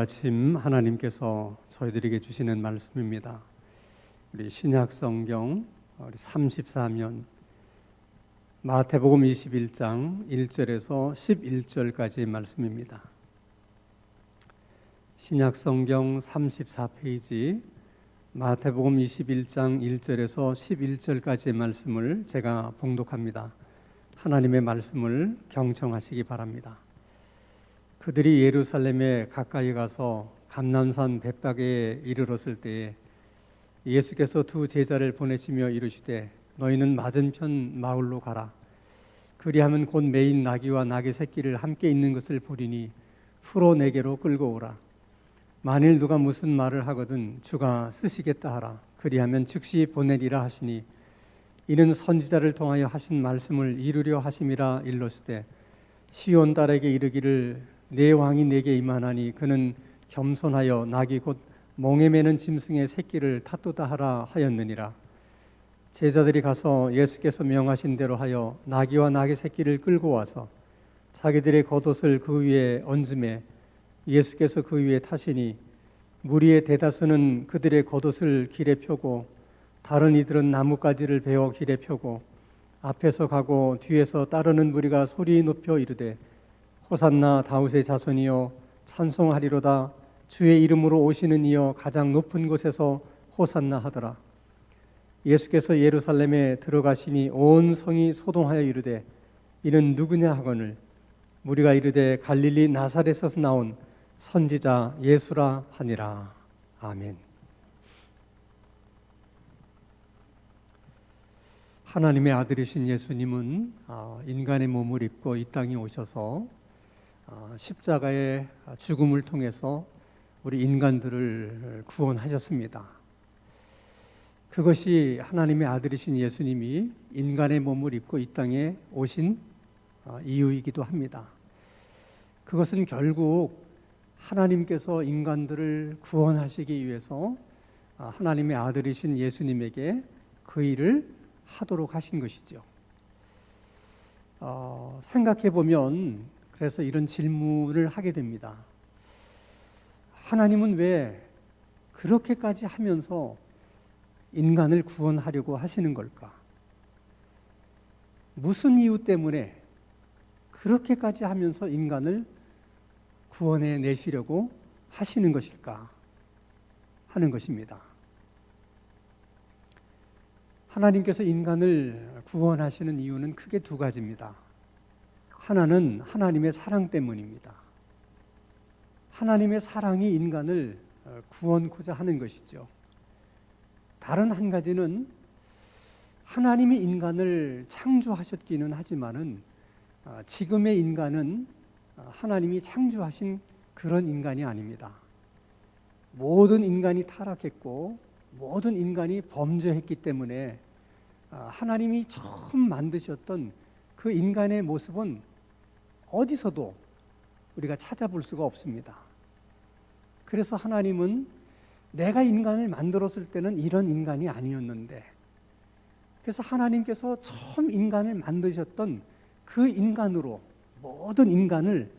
아침 하나님께서 저희들에게 주시는 말씀입니다. 우리 신약 성경 우리 34면 마태복음 21장 1절에서 11절까지의 말씀입니다. 신약 성경 34페이지 마태복음 21장 1절에서 11절까지의 말씀을 제가 봉독합니다. 하나님의 말씀을 경청하시기 바랍니다. 그들이 예루살렘에 가까이 가서 감람산 벳박에 이르렀을 때에 예수께서 두 제자를 보내시며 이르시되 너희는 맞은편 마을로 가라. 그리하면 곧 매인 나귀와 나귀 새끼를 함께 있는 것을 보리니 풀어 내게로 끌고 오라. 만일 누가 무슨 말을 하거든 주가 쓰시겠다 하라. 그리하면 즉시 보내리라 하시니 이는 선지자를 통하여 하신 말씀을 이루려 하심이라 일렀으되 시온 딸에게 이르기를 내 왕이 내게 임하나니 그는 겸손하여 나귀 곧 멍에 매는 짐승의 새끼를 탔도다 하라 하였느니라. 제자들이 가서 예수께서 명하신 대로 하여 나귀와 나귀 새끼를 끌고 와서 자기들의 겉옷을 그 위에 얹음에 예수께서 그 위에 타시니 무리의 대다수는 그들의 겉옷을 길에 펴고 다른 이들은 나뭇가지를 베어 길에 펴고 앞에서 가고 뒤에서 따르는 무리가 소리 높여 이르되 호산나 다윗의 자손이여 찬송하리로다. 주의 이름으로 오시는 이여 가장 높은 곳에서 호산나 하더라. 예수께서 예루살렘에 들어가시니 온 성이 소동하여 이르되 이는 누구냐 하거늘 무리가 이르되 갈릴리 나사렛에서 나온 선지자 예수라 하니라. 아멘. 하나님의 아들이신 예수님은 인간의 몸을 입고 이 땅에 오셔서 십자가의 죽음을 통해서 우리 인간들을 구원하셨습니다. 그것이 하나님의 아들이신 예수님이 인간의 몸을 입고 이 땅에 오신 이유이기도 합니다. 그것은 결국 하나님께서 인간들을 구원하시기 위해서 하나님의 아들이신 예수님에게 그 일을 하도록 하신 것이죠. 생각해 보면 그래서 이런 질문을 하게 됩니다. 하나님은 왜 그렇게까지 하면서 인간을 구원하려고 하시는 걸까? 무슨 이유 때문에 그렇게까지 하면서 인간을 구원해 내시려고 하시는 것일까? 하는 것입니다. 하나님께서 인간을 구원하시는 이유는 크게 두 가지입니다. 하나는 하나님의 사랑 때문입니다. 하나님의 사랑이 인간을 구원코자 하는 것이죠. 다른 한 가지는 하나님이 인간을 창조하셨기는 하지만은 지금의 인간은 하나님이 창조하신 그런 인간이 아닙니다. 모든 인간이 타락했고 모든 인간이 범죄했기 때문에 하나님이 처음 만드셨던 그 인간의 모습은 어디서도 우리가 찾아볼 수가 없습니다. 그래서 하나님은 내가 인간을 만들었을 때는 이런 인간이 아니었는데, 그래서 하나님께서 처음 인간을 만드셨던 그 인간으로 모든 인간을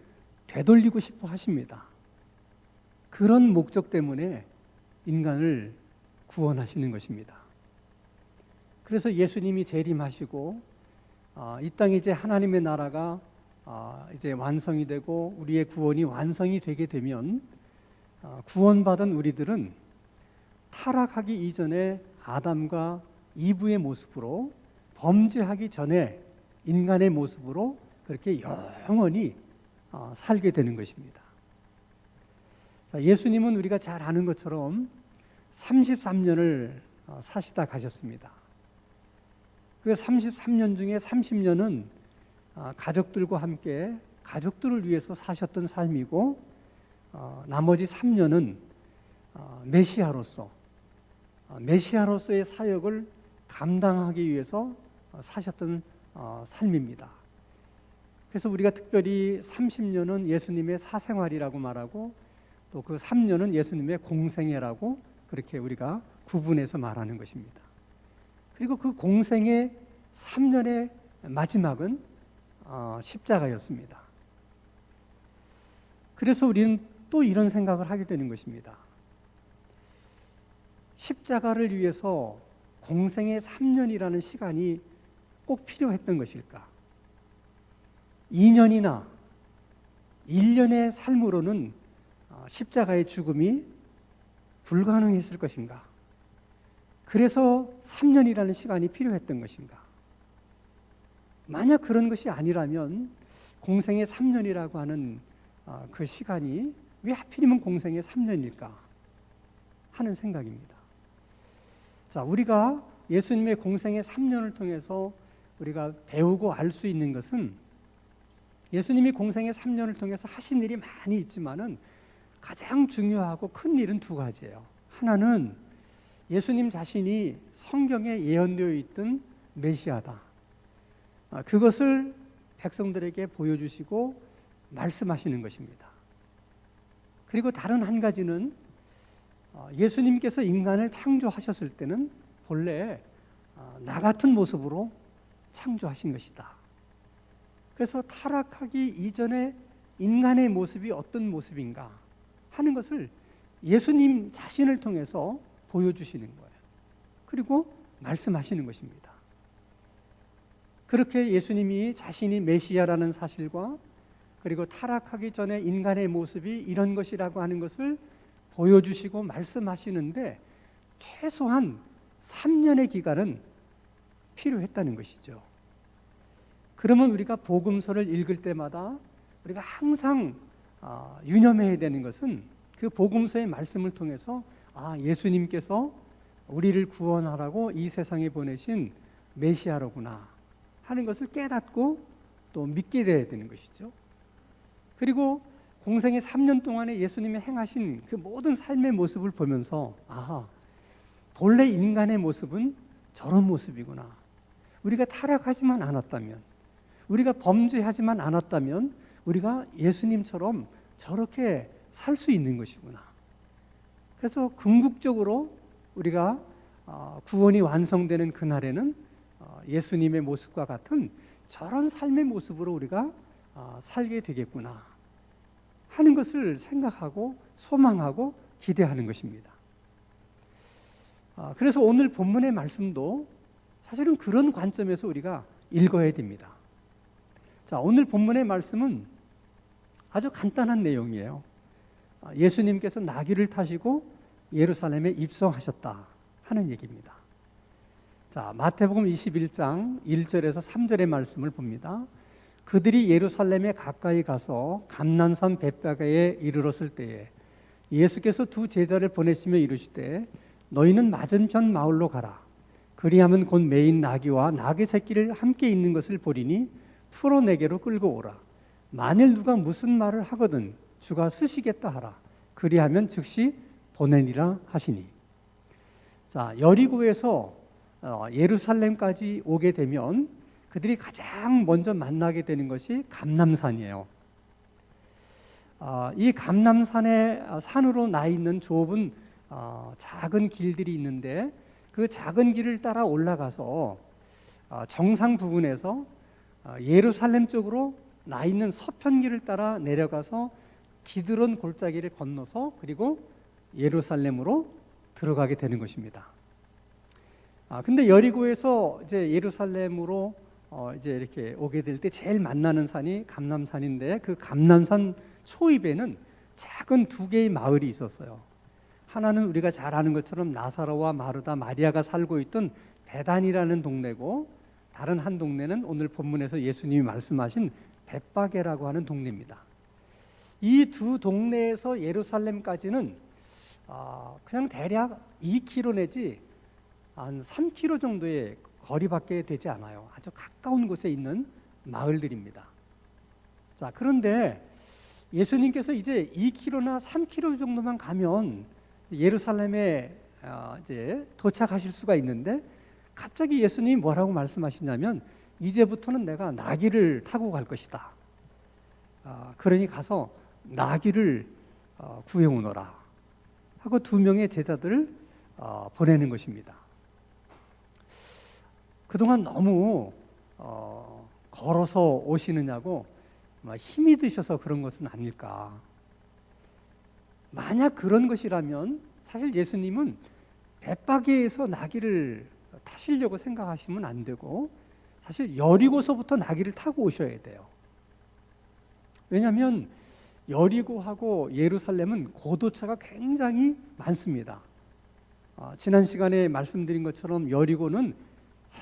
되돌리고 싶어 하십니다. 그런 목적 때문에 인간을 구원하시는 것입니다. 그래서 예수님이 재림하시고 이 땅에 이제 하나님의 나라가 이제 완성이 되고 우리의 구원이 완성이 되게 되면 구원받은 우리들은 타락하기 이전에 아담과 이브의 모습으로 범죄하기 전에 인간의 모습으로 그렇게 영원히 살게 되는 것입니다. 자, 예수님은 우리가 잘 아는 것처럼 33년을 사시다 가셨습니다. 그 33년 중에 30년은 가족들과 함께 가족들을 위해서 사셨던 삶이고 나머지 3년은 메시아로서의 사역을 감당하기 위해서 사셨던 삶입니다. 그래서 우리가 특별히 30년은 예수님의 사생활이라고 말하고 또 그 3년은 예수님의 공생애라고 그렇게 우리가 구분해서 말하는 것입니다. 그리고 그 공생의 3년의 마지막은 십자가였습니다. 그래서 우리는 또 이런 생각을 하게 되는 것입니다. 십자가를 위해서 공생의 3년이라는 시간이 꼭 필요했던 것일까? 2년이나 1년의 삶으로는 십자가의 죽음이 불가능했을 것인가? 그래서 3년이라는 시간이 필요했던 것인가? 만약 그런 것이 아니라면 공생의 3년이라고 하는 그 시간이 왜 하필이면 공생의 3년일까 하는 생각입니다. 자, 우리가 예수님의 공생의 3년을 통해서 우리가 배우고 알 수 있는 것은 예수님이 공생의 3년을 통해서 하신 일이 많이 있지만은 가장 중요하고 큰 일은 두 가지예요. 하나는 예수님 자신이 성경에 예언되어 있던 메시아다. 그것을 백성들에게 보여주시고 말씀하시는 것입니다. 그리고 다른 한 가지는 예수님께서 인간을 창조하셨을 때는 본래 나 같은 모습으로 창조하신 것이다. 그래서 타락하기 이전에 인간의 모습이 어떤 모습인가 하는 것을 예수님 자신을 통해서 보여주시는 거예요. 그리고 말씀하시는 것입니다. 그렇게 예수님이 자신이 메시아라는 사실과 그리고 타락하기 전에 인간의 모습이 이런 것이라고 하는 것을 보여주시고 말씀하시는데 최소한 3년의 기간은 필요했다는 것이죠. 그러면 우리가 복음서를 읽을 때마다 우리가 항상 유념해야 되는 것은 그 복음서의 말씀을 통해서 예수님께서 우리를 구원하라고 이 세상에 보내신 메시아로구나 하는 것을 깨닫고 또 믿게 돼야 되는 것이죠. 그리고 공생의 3년 동안에 예수님이 행하신 그 모든 삶의 모습을 보면서 본래 인간의 모습은 저런 모습이구나. 우리가 타락하지만 않았다면, 우리가 범죄하지만 않았다면 우리가 예수님처럼 저렇게 살 수 있는 것이구나. 그래서 궁극적으로 우리가 구원이 완성되는 그날에는 예수님의 모습과 같은 저런 삶의 모습으로 우리가 살게 되겠구나 하는 것을 생각하고 소망하고 기대하는 것입니다. 그래서 오늘 본문의 말씀도 사실은 그런 관점에서 우리가 읽어야 됩니다. 자, 오늘 본문의 말씀은 아주 간단한 내용이에요. 예수님께서 나귀를 타시고 예루살렘에 입성하셨다 하는 얘기입니다. 자, 마태복음 21장 1절에서 3절의 말씀을 봅니다. 그들이 예루살렘에 가까이 가서 감난산 벳바게에 이르렀을 때에 예수께서 두 제자를 보내시며 이르시되 너희는 맞은편 마을로 가라. 그리하면 곧 매인 나귀와 나귀 새끼를 함께 있는 것을 보리니 풀어 내게로 끌고 오라. 만일 누가 무슨 말을 하거든 주가 쓰시겠다 하라. 그리하면 즉시 보내니라 하시니. 자, 여리고에서 예루살렘까지 오게 되면 그들이 가장 먼저 만나게 되는 것이 감람산이에요. 이 감람산의 산으로 나 있는 좁은 작은 길들이 있는데 그 작은 길을 따라 올라가서 정상 부근에서 예루살렘 쪽으로 나 있는 서편길을 따라 내려가서 기드론 골짜기를 건너서 그리고 예루살렘으로 들어가게 되는 것입니다. 근데 여리고에서 이제 예루살렘으로 이제 이렇게 오게 될 때 제일 만나는 산이 감람산인데 그 감람산 초입에는 작은 두 개의 마을이 있었어요. 하나는 우리가 잘 아는 것처럼 나사로와 마르다, 마리아가 살고 있던 베단이라는 동네고 다른 한 동네는 오늘 본문에서 예수님이 말씀하신 벳바게라고 하는 동네입니다. 이 두 동네에서 예루살렘까지는 그냥 대략 2km 내지 한 3km 정도의 거리밖에 되지 않아요. 아주 가까운 곳에 있는 마을들입니다. 자, 그런데 예수님께서 이제 2km나 3km 정도만 가면 예루살렘에 이제 도착하실 수가 있는데 갑자기 예수님이 뭐라고 말씀하시냐면 이제부터는 내가 나귀를 타고 갈 것이다. 그러니 가서 나귀를 구해오너라 하고 두 명의 제자들을 보내는 것입니다. 그동안 너무 걸어서 오시느냐고 힘이 드셔서 그런 것은 아닐까. 만약 그런 것이라면 사실 예수님은 벳바게에서 나귀를 타시려고 생각하시면 안 되고 사실 여리고서부터 나귀를 타고 오셔야 돼요. 왜냐하면 여리고하고 예루살렘은 고도차가 굉장히 많습니다. 지난 시간에 말씀드린 것처럼 여리고는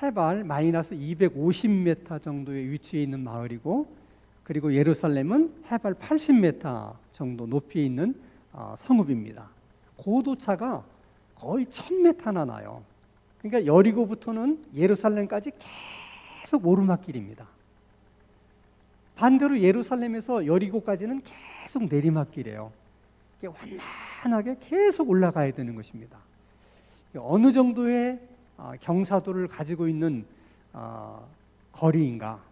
해발 마이너스 250m 정도에 위치해 있는 마을이고, 그리고 예루살렘은 해발 80m 정도 높이에 있는 성읍입니다. 고도차가 거의 1000m나 나요. 그러니까 여리고부터는 예루살렘까지 계속 오르막길입니다. 반대로 예루살렘에서 여리고까지는 계속 내리막길이에요. 완만하게 계속 올라가야 되는 것입니다. 어느 정도의 경사도를 가지고 있는 거리인가?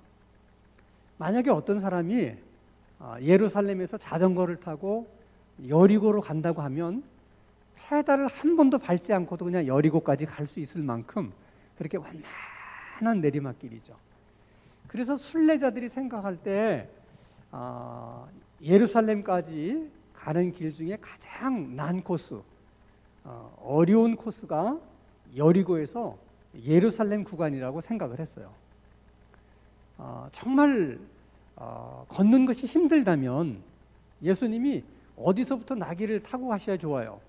만약에 어떤 사람이 예루살렘에서 자전거를 타고 여리고로 간다고 하면 페달을 한 번도 밟지 않고도 그냥 여리고까지 갈 수 있을 만큼 그렇게 완만한 내리막길이죠. 그래서 순례자들이 생각할 때 예루살렘까지 가는 길 중에 가장 난 코스, 어려운 코스가 여리고에서 예루살렘 구간이라고 생각을 했어요. 정말 걷는 것이 힘들다면 예수님이 어디서부터 나귀를 타고 가셔야 좋아요?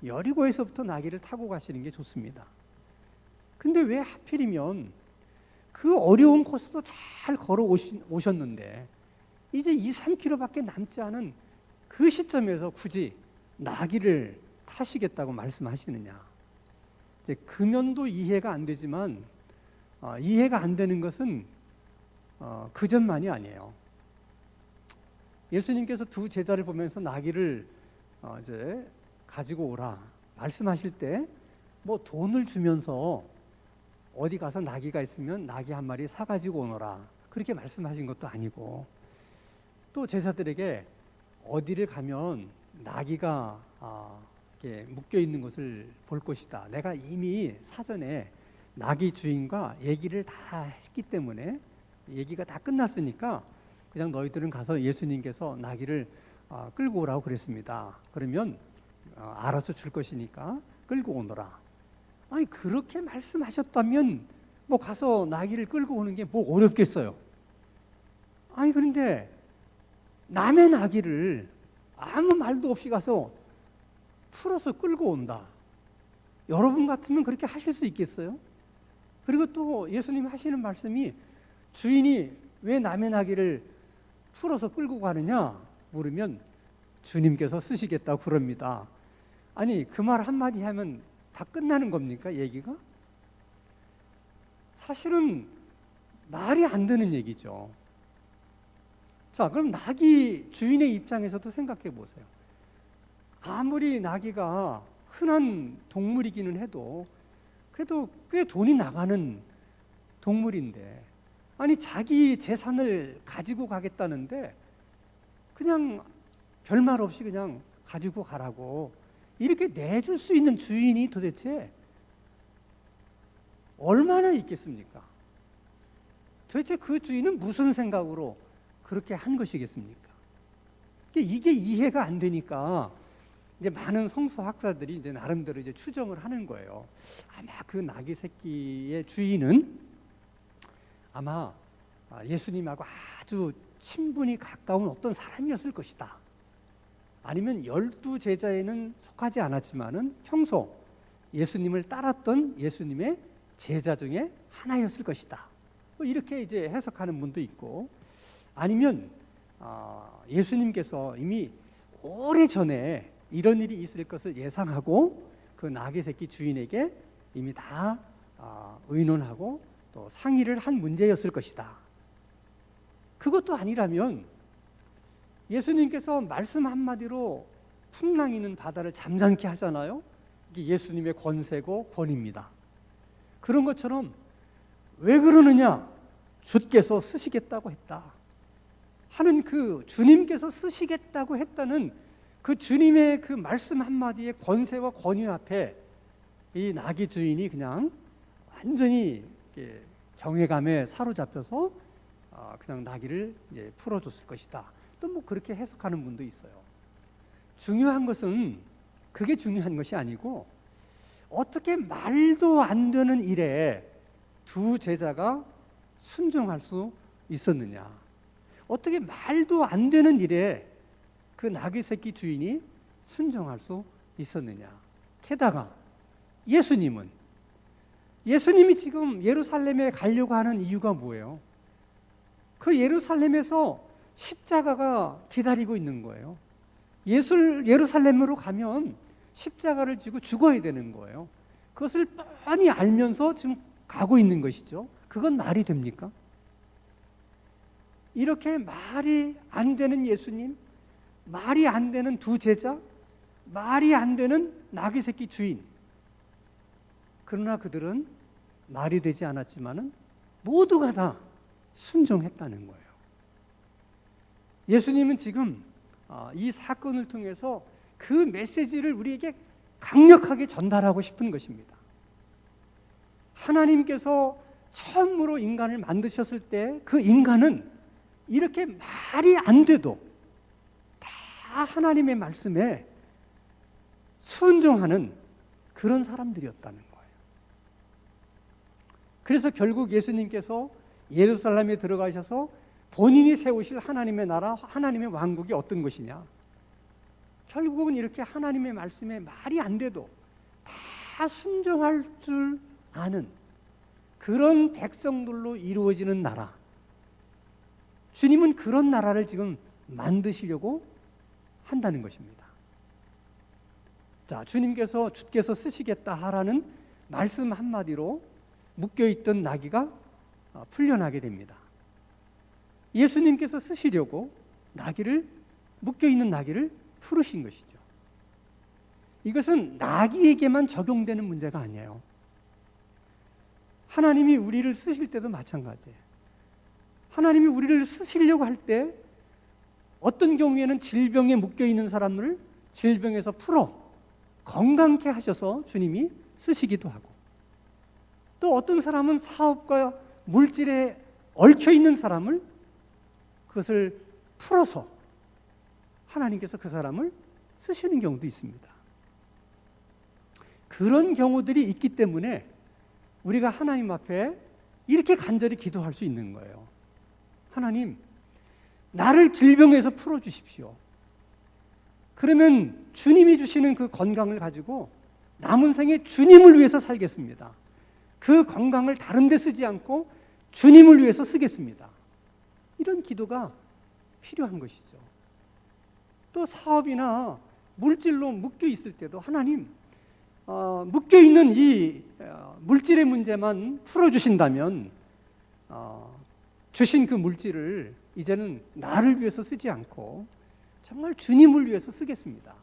여리고에서부터 나귀를 타고 가시는 게 좋습니다. 근데 왜 하필이면 그 어려운 코스도 잘 걸어 오셨는데 이제 2-3km밖에 남지 않은 그 시점에서 굳이 나귀를 타시겠다고 말씀하시느냐? 이제 그 면도 이해가 안 되지만 이해가 안 되는 것은 그 점만이 아니에요. 예수님께서 두 제자를 보면서 나귀를 이제 가지고 오라 말씀하실 때 뭐 돈을 주면서 어디 가서 나귀가 있으면 나귀 한 마리 사가지고 오너라 그렇게 말씀하신 것도 아니고, 또 제자들에게 어디를 가면 나귀가 이렇게 묶여 있는 것을 볼 것이다. 내가 이미 사전에 나귀 주인과 얘기를 다 했기 때문에 얘기가 다 끝났으니까 그냥 너희들은 가서 예수님께서 나귀를 끌고 오라고 그랬습니다. 그러면 알아서 줄 것이니까 끌고 오너라. 아니 그렇게 말씀하셨다면 뭐 가서 나귀를 끌고 오는 게 뭐 어렵겠어요. 아니 그런데 남의 나귀를 아무 말도 없이 가서 풀어서 끌고 온다. 여러분 같으면 그렇게 하실 수 있겠어요? 그리고 또 예수님 하시는 말씀이 주인이 왜 남의 나귀를 풀어서 끌고 가느냐 물으면 주님께서 쓰시겠다고 그럽니다. 아니 그 말 한마디 하면 다 끝나는 겁니까? 얘기가? 사실은 말이 안 되는 얘기죠. 자, 그럼 나귀 주인의 입장에서도 생각해 보세요. 아무리 나귀가 흔한 동물이기는 해도 그래도 꽤 돈이 나가는 동물인데, 아니 자기 재산을 가지고 가겠다는데 그냥 별말 없이 그냥 가지고 가라고 이렇게 내줄 수 있는 주인이 도대체 얼마나 있겠습니까? 도대체 그 주인은 무슨 생각으로 그렇게 한 것이겠습니까? 이게 이해가 안 되니까 이제 많은 성서학자들이 이제 나름대로 이제 추정을 하는 거예요. 아마 그 나귀 새끼의 주인은 아마 예수님하고 아주 친분이 가까운 어떤 사람이었을 것이다. 아니면 12제자에는 속하지 않았지만은 평소 예수님을 따랐던 예수님의 제자 중에 하나였을 것이다. 뭐 이렇게 이제 해석하는 분도 있고, 아니면 예수님께서 이미 오래전에 이런 일이 있을 것을 예상하고 그 나귀 새끼 주인에게 이미 다 의논하고 또 상의를 한 문제였을 것이다. 그것도 아니라면 예수님께서 말씀 한마디로 풍랑이는 바다를 잠잠케 하잖아요. 이게 예수님의 권세고 권위입니다. 그런 것처럼 왜 그러느냐? 주께서 쓰시겠다고 했다 하는 그 주님께서 쓰시겠다고 했다는 그 주님의 그 말씀 한마디의 권세와 권위 앞에 이 나귀 주인이 그냥 완전히 경외감에 사로잡혀서 그냥 나귀를 이제 풀어줬을 것이다. 또 뭐 그렇게 해석하는 분도 있어요. 중요한 것은 그게 중요한 것이 아니고 어떻게 말도 안 되는 일에 두 제자가 순종할 수 있었느냐. 어떻게 말도 안 되는 일에 그 나귀 새끼 주인이 순종할 수 있었느냐. 게다가 예수님이 지금 예루살렘에 가려고 하는 이유가 뭐예요? 그 예루살렘에서 십자가가 기다리고 있는 거예요. 예루살렘으로 가면 십자가를 지고 죽어야 되는 거예요. 그것을 뻔히 알면서 지금 가고 있는 것이죠. 그건 말이 됩니까? 이렇게 말이 안 되는 예수님, 말이 안 되는 두 제자, 말이 안 되는 나귀 새끼 주인. 그러나 그들은 말이 되지 않았지만은 모두가 다 순종했다는 거예요. 예수님은 지금 이 사건을 통해서 그 메시지를 우리에게 강력하게 전달하고 싶은 것입니다. 하나님께서 처음으로 인간을 만드셨을 때 그 인간은 이렇게 말이 안 돼도 다 하나님의 말씀에 순종하는 그런 사람들이었다는 거예요. 그래서 결국 예수님께서 예루살렘에 들어가셔서 본인이 세우실 하나님의 나라, 하나님의 왕국이 어떤 것이냐. 결국은 이렇게 하나님의 말씀에 말이 안 돼도 다 순종할 줄 아는 그런 백성들로 이루어지는 나라. 주님은 그런 나라를 지금 만드시려고 한다는 것입니다. 자, 주께서 쓰시겠다 하라는 말씀 한마디로 묶여있던 나귀가 풀려나게 됩니다. 예수님께서 쓰시려고 묶여있는 나귀를 풀으신 것이죠. 이것은 나귀에게만 적용되는 문제가 아니에요. 하나님이 우리를 쓰실 때도 마찬가지예요. 하나님이 우리를 쓰시려고 할 때 어떤 경우에는 질병에 묶여있는 사람을 질병에서 풀어 건강케 하셔서 주님이 쓰시기도 하고, 또 어떤 사람은 사업과 물질에 얽혀있는 사람을 그것을 풀어서 하나님께서 그 사람을 쓰시는 경우도 있습니다. 그런 경우들이 있기 때문에 우리가 하나님 앞에 이렇게 간절히 기도할 수 있는 거예요. 하나님, 나를 질병에서 풀어주십시오. 그러면 주님이 주시는 그 건강을 가지고 남은 생에 주님을 위해서 살겠습니다. 그 건강을 다른 데 쓰지 않고 주님을 위해서 쓰겠습니다. 이런 기도가 필요한 것이죠. 또 사업이나 물질로 묶여 있을 때도 하나님, 묶여 있는 이 물질의 문제만 풀어주신다면 주신 그 물질을 이제는 나를 위해서 쓰지 않고 정말 주님을 위해서 쓰겠습니다.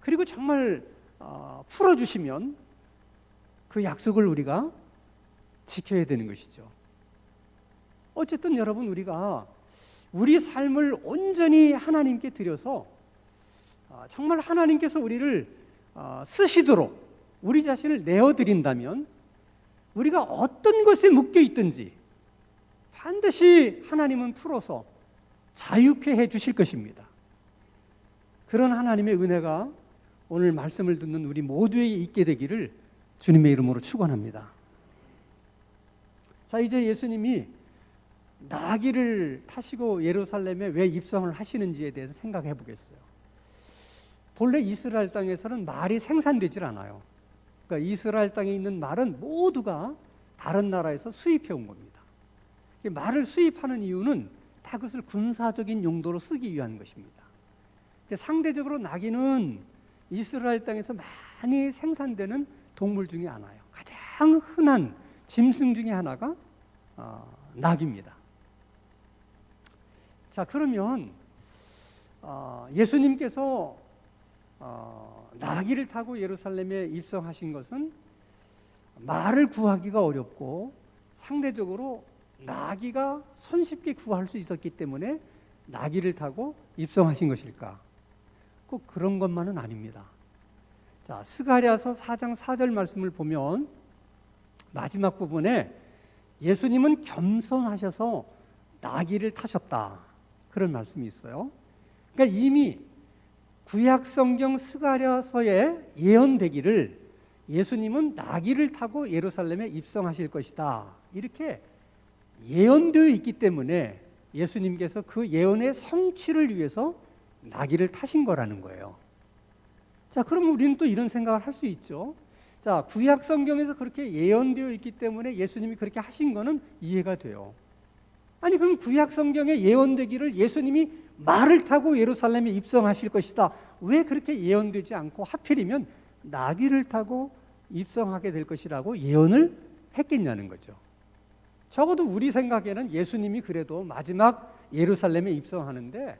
그리고 정말 풀어주시면 그 약속을 우리가 지켜야 되는 것이죠. 어쨌든 여러분, 우리가 우리 삶을 온전히 하나님께 드려서 정말 하나님께서 우리를 쓰시도록 우리 자신을 내어드린다면 우리가 어떤 것에 묶여 있든지 반드시 하나님은 풀어서 자유케 해 주실 것입니다. 그런 하나님의 은혜가 오늘 말씀을 듣는 우리 모두에게 있게 되기를 주님의 이름으로 축원합니다. 자, 이제 예수님이 나귀를 타시고 예루살렘에 왜 입성을 하시는지에 대해서 생각해 보겠어요. 본래 이스라엘 땅에서는 말이 생산되질 않아요. 그러니까 이스라엘 땅에 있는 말은 모두가 다른 나라에서 수입해 온 겁니다. 말을 수입하는 이유는 다 그것을 군사적인 용도로 쓰기 위한 것입니다. 근데 상대적으로 나귀는 이스라엘 땅에서 많이 생산되는 동물 중에 하나예요. 가장 흔한 짐승 중에 하나가 나귀입니다. 자, 그러면 예수님께서 나귀를 타고 예루살렘에 입성하신 것은 말을 구하기가 어렵고 상대적으로 나귀가 손쉽게 구할 수 있었기 때문에 나귀를 타고 입성하신 것일까? 꼭 그런 것만은 아닙니다. 자, 스가랴서 4장 4절 말씀을 보면 마지막 부분에 예수님은 겸손하셔서 나귀를 타셨다, 그런 말씀이 있어요. 그러니까 이미 구약 성경 스가랴서에 예언되기를 예수님은 나귀를 타고 예루살렘에 입성하실 것이다, 이렇게 예언되어 있기 때문에 예수님께서 그 예언의 성취를 위해서 나귀를 타신 거라는 거예요. 자, 그럼 우리는 또 이런 생각을 할 수 있죠. 자, 구약 성경에서 그렇게 예언되어 있기 때문에 예수님이 그렇게 하신 거는 이해가 돼요. 아니, 그럼 구약 성경에 예언되기를 예수님이 말을 타고 예루살렘에 입성하실 것이다, 왜 그렇게 예언되지 않고 하필이면 나귀를 타고 입성하게 될 것이라고 예언을 했겠냐는 거죠. 적어도 우리 생각에는 예수님이 그래도 마지막 예루살렘에 입성하는데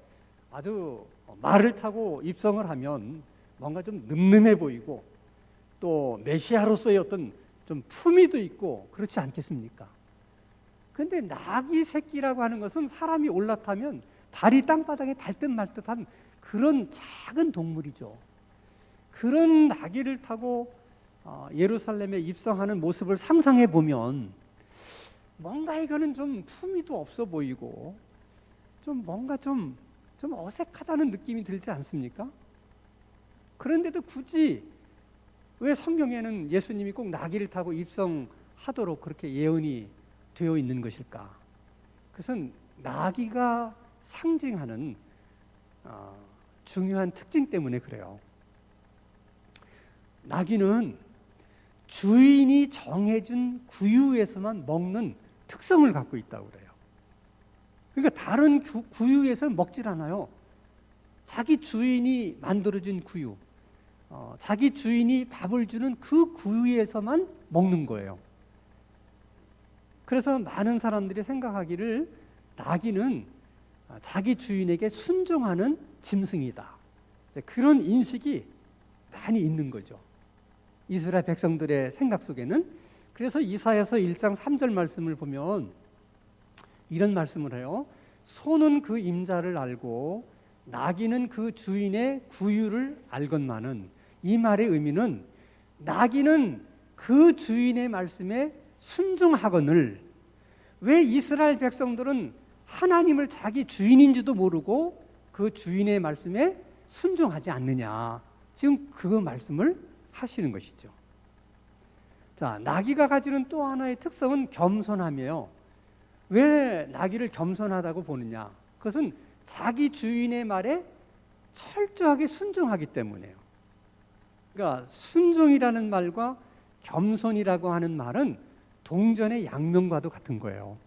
아주 말을 타고 입성을 하면 뭔가 좀 늠름해 보이고 또 메시아로서의 어떤 좀 품위도 있고 그렇지 않겠습니까? 그런데 나귀 새끼라고 하는 것은 사람이 올라타면 발이 땅바닥에 닿을 듯 말 듯한 그런 작은 동물이죠. 그런 나귀를 타고 예루살렘에 입성하는 모습을 상상해 보면 뭔가 이거는 좀 품위도 없어 보이고 좀 뭔가 좀 어색하다는 느낌이 들지 않습니까? 그런데도 굳이 왜 성경에는 예수님이 꼭 나귀를 타고 입성하도록 그렇게 예언이 되어 있는 것일까? 그것은 나귀가 상징하는 중요한 특징 때문에 그래요. 나귀는 주인이 정해준 구유에서만 먹는 특성을 갖고 있다고 그래요. 그러니까 다른 구유에서는 먹질 않아요. 자기 주인이 만들어준 구유, 자기 주인이 밥을 주는 그 구유에서만 먹는 거예요. 그래서 많은 사람들이 생각하기를 나귀는 자기 주인에게 순종하는 짐승이다, 그런 인식이 많이 있는 거죠. 이스라엘 백성들의 생각 속에는. 그래서 이사야서 1장 3절 말씀을 보면 이런 말씀을 해요. 소는 그 임자를 알고 나귀는 그 주인의 구유를 알건만은, 이 말의 의미는 나귀는 그 주인의 말씀에 순종하거늘, 왜 이스라엘 백성들은 하나님을 자기 주인인지도 모르고 그 주인의 말씀에 순종하지 않느냐, 지금 그 말씀을 하시는 것이죠. 자, 나귀가 가지는 또 하나의 특성은 겸손함이에요. 왜 나귀를 겸손하다고 보느냐? 그것은 자기 주인의 말에 철저하게 순종하기 때문이에요. 그러니까 순종이라는 말과 겸손이라고 하는 말은 동전의 양면과도 같은 거예요.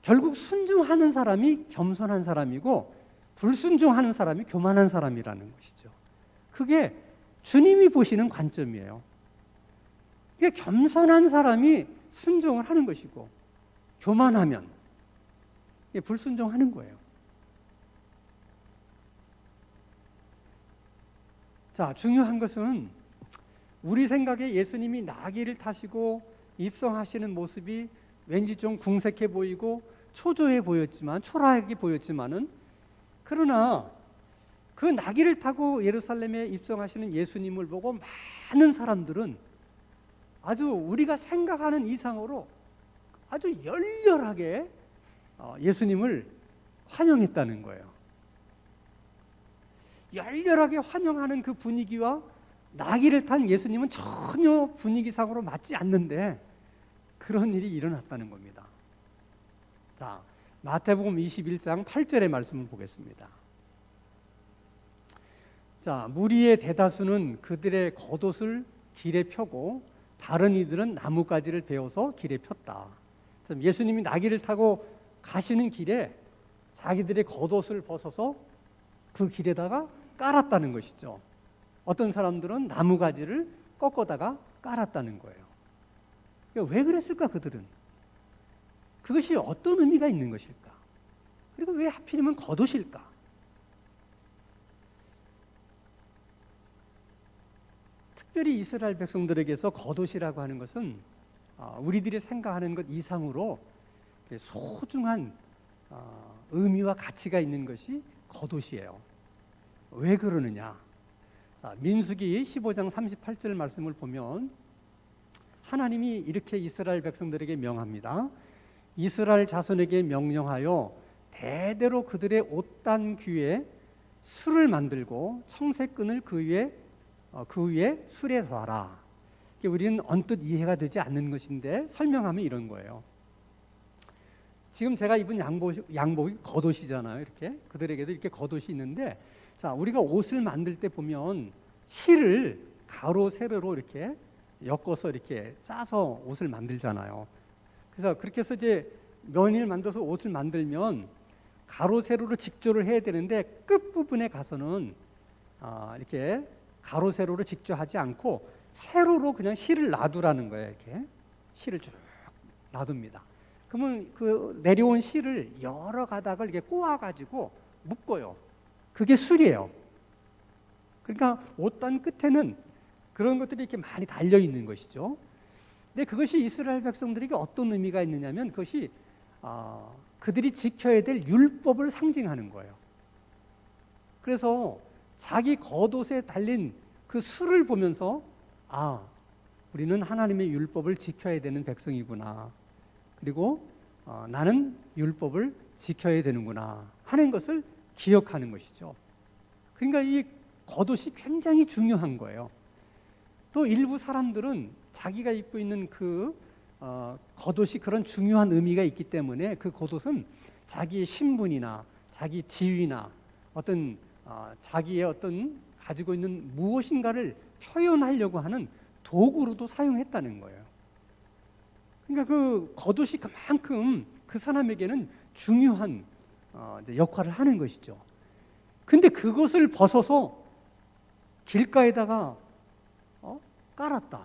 결국 순종하는 사람이 겸손한 사람이고 불순종하는 사람이 교만한 사람이라는 것이죠. 그게 주님이 보시는 관점이에요. 그러니까 겸손한 사람이 순종을 하는 것이고 교만하면 불순종하는 거예요. 자, 중요한 것은 우리 생각에 예수님이 나귀를 타시고 입성하시는 모습이 왠지 좀 궁색해 보이고 초조해 보였지만, 초라하게 보였지만은, 그러나 그 나귀를 타고 예루살렘에 입성하시는 예수님을 보고 많은 사람들은 아주 우리가 생각하는 이상으로 아주 열렬하게 예수님을 환영했다는 거예요. 열렬하게 환영하는 그 분위기와 나귀를 탄 예수님은 전혀 분위기상으로 맞지 않는데 그런 일이 일어났다는 겁니다. 자, 마태복음 21장 8절의 말씀을 보겠습니다. 자, 무리의 대다수는 그들의 겉옷을 길에 펴고 다른 이들은 나뭇가지를 베어서 길에 폈다. 예수님이 나귀를 타고 가시는 길에 자기들의 겉옷을 벗어서 그 길에다가 깔았다는 것이죠. 어떤 사람들은 나무가지를 꺾어다가 깔았다는 거예요. 그러니까 왜 그랬을까, 그들은? 그것이 어떤 의미가 있는 것일까? 그리고 왜 하필이면 겉옷일까? 특별히 이스라엘 백성들에게서 겉옷이라고 하는 것은 우리들이 생각하는 것 이상으로 소중한 의미와 가치가 있는 것이 겉옷이에요. 왜 그러느냐? 자, 민수기 15장 38절 말씀을 보면 하나님이 이렇게 이스라엘 백성들에게 명합니다. 이스라엘 자손에게 명령하여 대대로 그들의 옷단 귀에 술을 만들고 청색끈을 그 위에 술에 둬라. 우리는 언뜻 이해가 되지 않는 것인데 설명하면 이런 거예요. 지금 제가 입은 양복이 겉옷이잖아요. 이렇게 그들에게도 이렇게 겉옷이 있는데, 자, 우리가 옷을 만들 때 보면 실을 가로 세로로 이렇게 엮어서 이렇게 싸서 옷을 만들잖아요. 그래서 그렇게 해서 이제 면을 만들어서 옷을 만들면 가로 세로로 직조를 해야 되는데 끝 부분에 가서는 이렇게 가로 세로로 직조하지 않고 세로로 그냥 실을 놔두라는 거예요. 이렇게 실을 쭉 놔둡니다. 그러면 그 내려온 실을 여러 가닥을 이렇게 꼬아가지고 묶어요. 그게 술이에요. 그러니까 옷단 끝에는 그런 것들이 이렇게 많이 달려 있는 것이죠. 근데 그것이 이스라엘 백성들에게 어떤 의미가 있느냐면 그것이 그들이 지켜야 될 율법을 상징하는 거예요. 그래서 자기 겉옷에 달린 그 술을 보면서 우리는 하나님의 율법을 지켜야 되는 백성이구나. 그리고 나는 율법을 지켜야 되는구나 하는 것을 기억하는 것이죠. 그러니까 이 겉옷이 굉장히 중요한 거예요. 또 일부 사람들은 자기가 입고 있는 그 겉옷이 그런 중요한 의미가 있기 때문에 그 겉옷은 자기의 신분이나 자기 지위나 어떤 자기의 어떤 가지고 있는 무엇인가를 표현하려고 하는 도구로도 사용했다는 거예요. 그러니까 그 겉옷이 그만큼 그 사람에게는 중요한 역할을 하는 것이죠. 근데 그것을 벗어서 길가에다가 깔았다.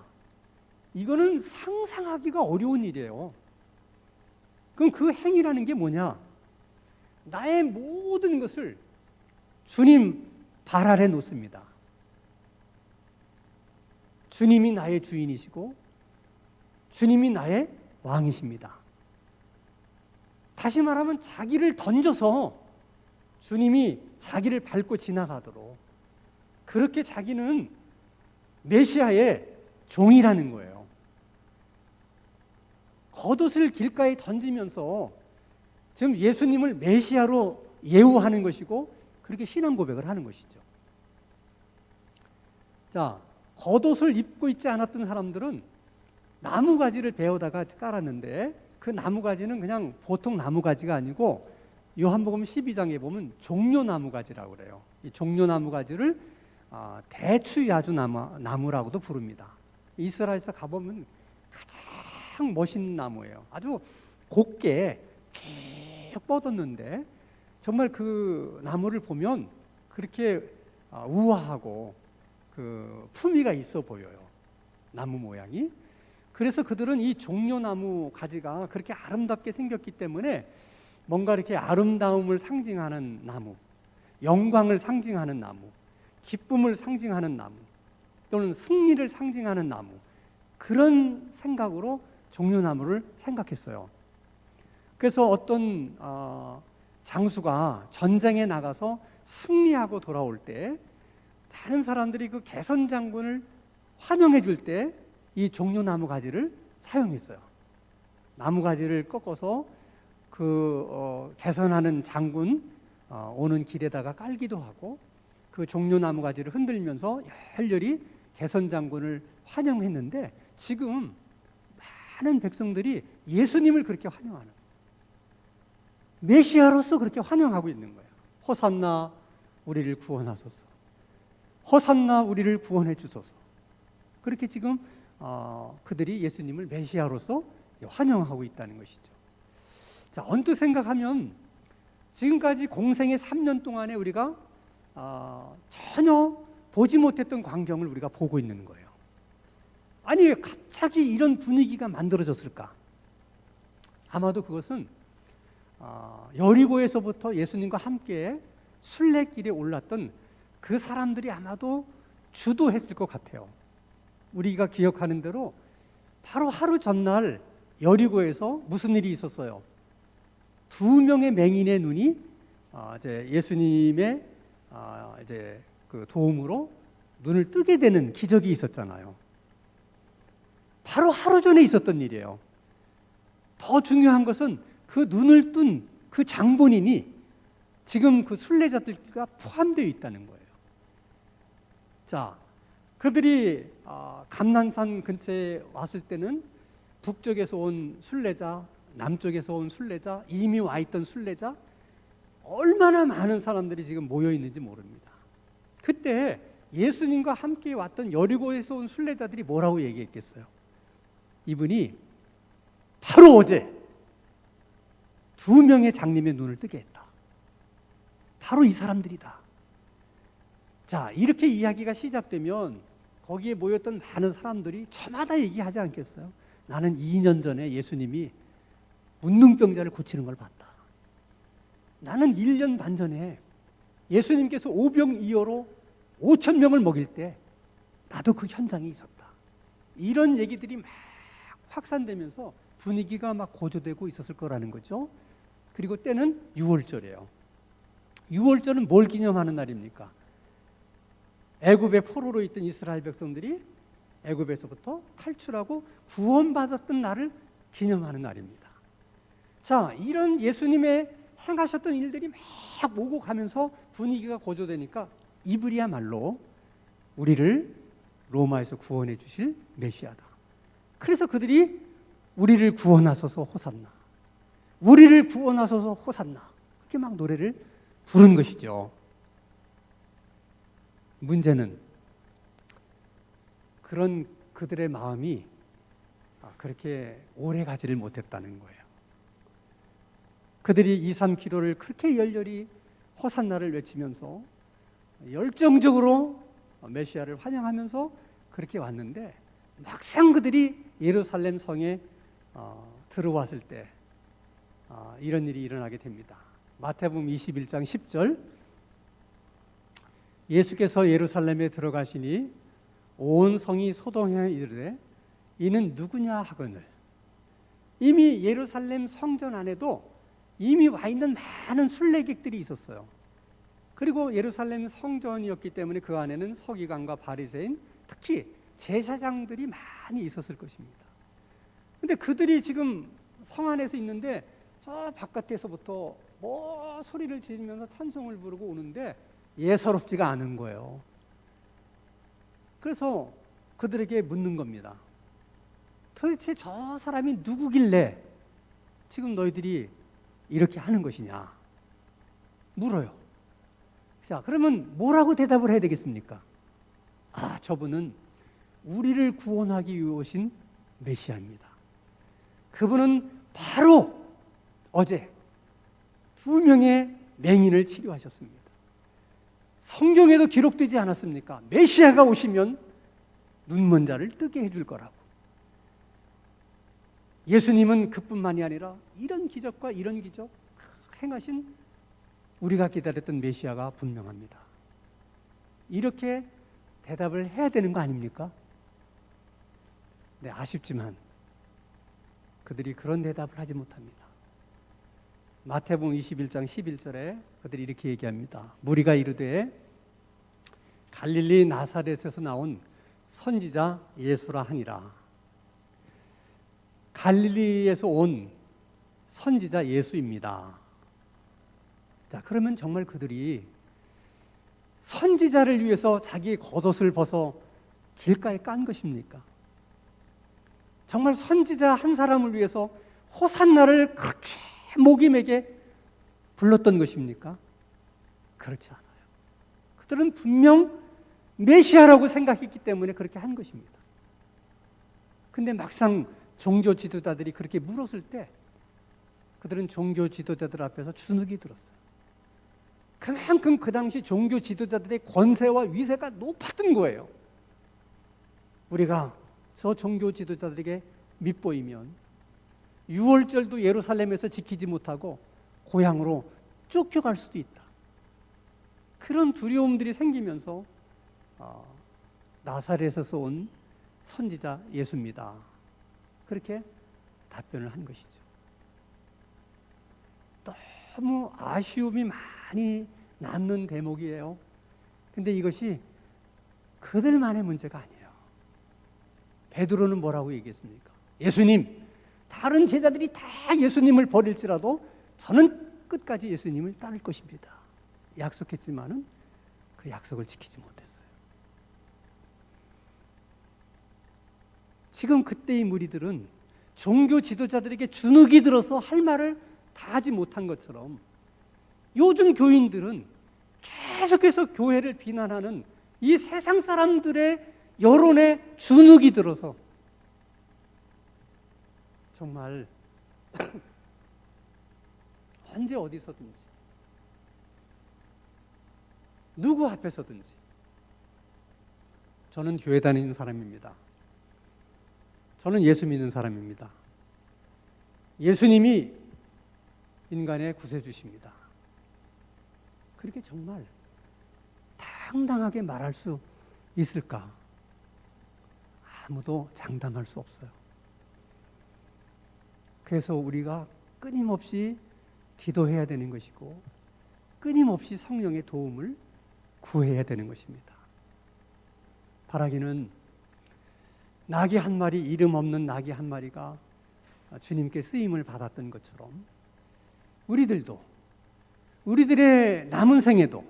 이거는 상상하기가 어려운 일이에요. 그럼 그 행위라는 게 뭐냐? 나의 모든 것을 주님 발 아래 놓습니다. 주님이 나의 주인이시고 주님이 나의 왕이십니다. 다시 말하면 자기를 던져서 주님이 자기를 밟고 지나가도록, 그렇게 자기는 메시아의 종이라는 거예요. 겉옷을 길가에 던지면서 지금 예수님을 메시아로 예우하는 것이고 그렇게 신앙 고백을 하는 것이죠. 자, 겉옷을 입고 있지 않았던 사람들은 나무가지를 베어다가 깔았는데 그 나무가지는 그냥 보통 나무가지가 아니고 요한복음 12장에 보면 종려나무가지라고 그래요. 이 종려나무가지를 대추야주 나무라고도 부릅니다. 이스라엘에서 가보면 가장 멋있는 나무예요. 아주 곱게 쭉 뻗었는데 정말 그 나무를 보면 그렇게 우아하고 그 품위가 있어 보여요. 나무 모양이. 그래서 그들은 이 종려나무 가지가 그렇게 아름답게 생겼기 때문에 뭔가 이렇게 아름다움을 상징하는 나무, 영광을 상징하는 나무, 기쁨을 상징하는 나무, 또는 승리를 상징하는 나무, 그런 생각으로 종려나무를 생각했어요. 그래서 어떤 장수가 전쟁에 나가서 승리하고 돌아올 때 많은 사람들이 그 개선 장군을 환영해 줄 때 이 종려나무 가지를 사용했어요. 나무 가지를 꺾어서 그 개선하는 장군 오는 길에다가 깔기도 하고 그 종려나무 가지를 흔들면서 열렬히 개선 장군을 환영했는데 지금 많은 백성들이 예수님을 그렇게 환영하는, 메시아로서 그렇게 환영하고 있는 거예요. 호산나 우리를 구원하소서, 호산나 우리를 구원해 주소서. 그렇게 지금 그들이 예수님을 메시아로서 환영하고 있다는 것이죠. 자, 언뜻 생각하면 지금까지 공생의 3년 동안에 우리가 전혀 보지 못했던 광경을 우리가 보고 있는 거예요. 아니, 왜 갑자기 이런 분위기가 만들어졌을까? 아마도 그것은 여리고에서부터 예수님과 함께 순례길에 올랐던 그 사람들이 아마도 주도했을 것 같아요. 우리가 기억하는 대로 바로 하루 전날 여리고에서 무슨 일이 있었어요? 2명의 맹인의 눈이 이제 예수님의 이제 그 도움으로 눈을 뜨게 되는 기적이 있었잖아요. 바로 하루 전에 있었던 일이에요. 더 중요한 것은 그 눈을 뜬 그 장본인이 지금 그 순례자들과 포함되어 있다는 거예요. 자, 그들이 감난산 근처에 왔을 때는 북쪽에서 온 순례자, 남쪽에서 온 순례자, 이미 와 있던 순례자, 얼마나 많은 사람들이 지금 모여 있는지 모릅니다. 그때 예수님과 함께 왔던 여리고에서 온 순례자들이 뭐라고 얘기했겠어요? 이분이 바로 어제 2명의 장님의 눈을 뜨게 했다. 바로 이 사람들이다. 자, 이렇게 이야기가 시작되면 거기에 모였던 많은 사람들이 저마다 얘기하지 않겠어요? 나는 2년 전에 예수님이 문둥병자를 고치는 걸 봤다. 나는 1년 반 전에 예수님께서 오병이어로 5,000명을 먹일 때 나도 그 현장에 있었다. 이런 얘기들이 막 확산되면서 분위기가 막 고조되고 있었을 거라는 거죠. 그리고 때는 6월절이에요. 6월절은 뭘 기념하는 날입니까? 애굽의 포로로 있던 이스라엘 백성들이 애굽에서부터 탈출하고 구원받았던 날을 기념하는 날입니다. 자, 이런 예수님의 행하셨던 일들이 막 오고 가면서 분위기가 고조되니까 이분이야말로 우리를 로마에서 구원해 주실 메시아다. 그래서 그들이 우리를 구원하소서 호산나, 우리를 구원하소서 호산나, 이렇게 막 노래를 부른 것이죠. 문제는 그런 그들의 마음이 그렇게 오래 가지를 못했다는 거예요. 그들이 2, 3km를 그렇게 열렬히 호산나를 외치면서 열정적으로 메시아를 환영하면서 그렇게 왔는데 막상 그들이 예루살렘 성에 들어왔을 때 이런 일이 일어나게 됩니다. 마태복음 21장 10절, 예수께서 예루살렘에 들어가시니 온 성이 소동하여 이르되 이는 누구냐 하거늘. 이미 예루살렘 성전 안에도 이미 와 있는 많은 순례객들이 있었어요. 그리고 예루살렘 성전이었기 때문에 그 안에는 서기관과 바리새인, 특히 제사장들이 많이 있었을 것입니다. 근데 그들이 지금 성 안에서 있는데 저 바깥에서부터 뭐 소리를 지르면서 찬송을 부르고 오는데 예사롭지가 않은 거예요. 그래서 그들에게 묻는 겁니다. 도대체 저 사람이 누구길래 지금 너희들이 이렇게 하는 것이냐 물어요. 자, 그러면 뭐라고 대답을 해야 되겠습니까? 저분은 우리를 구원하기 위해 오신 메시아입니다. 그분은 바로 어제 2명의 맹인을 치료하셨습니다. 성경에도 기록되지 않았습니까? 메시아가 오시면 눈먼 자를 뜨게 해줄 거라고. 예수님은 그뿐만이 아니라 이런 기적과 이런 기적 행하신 우리가 기다렸던 메시아가 분명합니다. 이렇게 대답을 해야 되는 거 아닙니까? 네, 아쉽지만 그들이 그런 대답을 하지 못합니다. 마태복음 21장 11절에 그들이 이렇게 얘기합니다. 무리가 이르되 갈릴리 나사렛에서 나온 선지자 예수라 하니라. 갈릴리에서 온 선지자 예수입니다. 자, 그러면 정말 그들이 선지자를 위해서 자기 겉옷을 벗어 길가에 깐 것입니까? 정말 선지자 한 사람을 위해서 호산나를 그렇게 목임에게 불렀던 것입니까? 그렇지 않아요. 그들은 분명 메시아라고 생각했기 때문에 그렇게 한 것입니다. 근데 막상 종교 지도자들이 그렇게 물었을 때 그들은 종교 지도자들 앞에서 주눅이 들었어요. 그만큼 그 당시 종교 지도자들의 권세와 위세가 높았던 거예요. 우리가 저 종교 지도자들에게 밉보이면 6월절도 예루살렘에서 지키지 못하고 고향으로 쫓겨갈 수도 있다. 그런 두려움들이 생기면서 나사렛에서 온 선지자 예수입니다. 그렇게 답변을 한 것이죠. 너무 아쉬움이 많이 남는 대목이에요. 근데 이것이 그들만의 문제가 아니에요. 베드로는 뭐라고 얘기했습니까? 예수님, 다른 제자들이 다 예수님을 버릴지라도 저는 끝까지 예수님을 따를 것입니다. 약속했지만은 그 약속을 지키지 못했어요. 지금 그때의 무리들은 종교 지도자들에게 주눅이 들어서 할 말을 다 하지 못한 것처럼 요즘 교인들은 계속해서 교회를 비난하는 이 세상 사람들의 여론에 주눅이 들어서 정말 언제 어디서든지 누구 앞에서든지 저는 교회 다니는 사람입니다. 저는 예수 믿는 사람입니다. 예수님이 인간의 구세주십니다. 그렇게 정말 당당하게 말할 수 있을까? 아무도 장담할 수 없어요. 그래서 우리가 끊임없이 기도해야 되는 것이고 끊임없이 성령의 도움을 구해야 되는 것입니다. 바라기는 나귀 한 마리, 이름 없는 나귀 한 마리가 주님께 쓰임을 받았던 것처럼 우리들도 우리들의 남은 생에도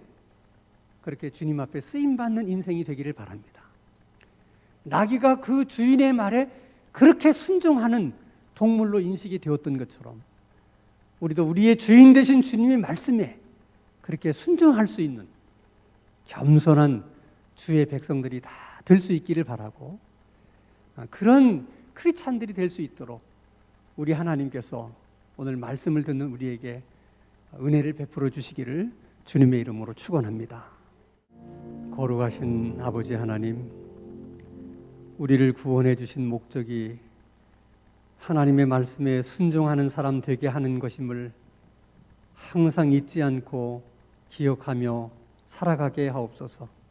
그렇게 주님 앞에 쓰임받는 인생이 되기를 바랍니다. 나귀가 그 주인의 말에 그렇게 순종하는 동물로 인식이 되었던 것처럼 우리도 우리의 주인 되신 주님의 말씀에 그렇게 순종할 수 있는 겸손한 주의 백성들이 다 될 수 있기를 바라고, 그런 크리스찬들이 될 수 있도록 우리 하나님께서 오늘 말씀을 듣는 우리에게 은혜를 베풀어 주시기를 주님의 이름으로 축원합니다. 거룩하신 아버지 하나님, 우리를 구원해 주신 목적이 하나님의 말씀에 순종하는 사람 되게 하는 것임을 항상 잊지 않고 기억하며 살아가게 하옵소서.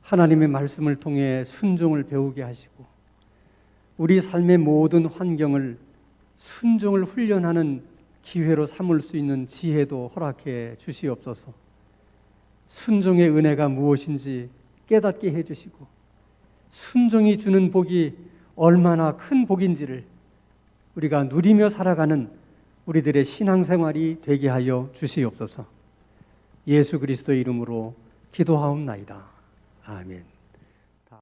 하나님의 말씀을 통해 순종을 배우게 하시고 우리 삶의 모든 환경을 순종을 훈련하는 기회로 삼을 수 있는 지혜도 허락해 주시옵소서. 순종의 은혜가 무엇인지 깨닫게 해주시고 순종이 주는 복이 얼마나 큰 복인지를 우리가 누리며 살아가는 우리들의 신앙생활이 되게 하여 주시옵소서. 예수 그리스도의 이름으로 기도하옵나이다. 아멘.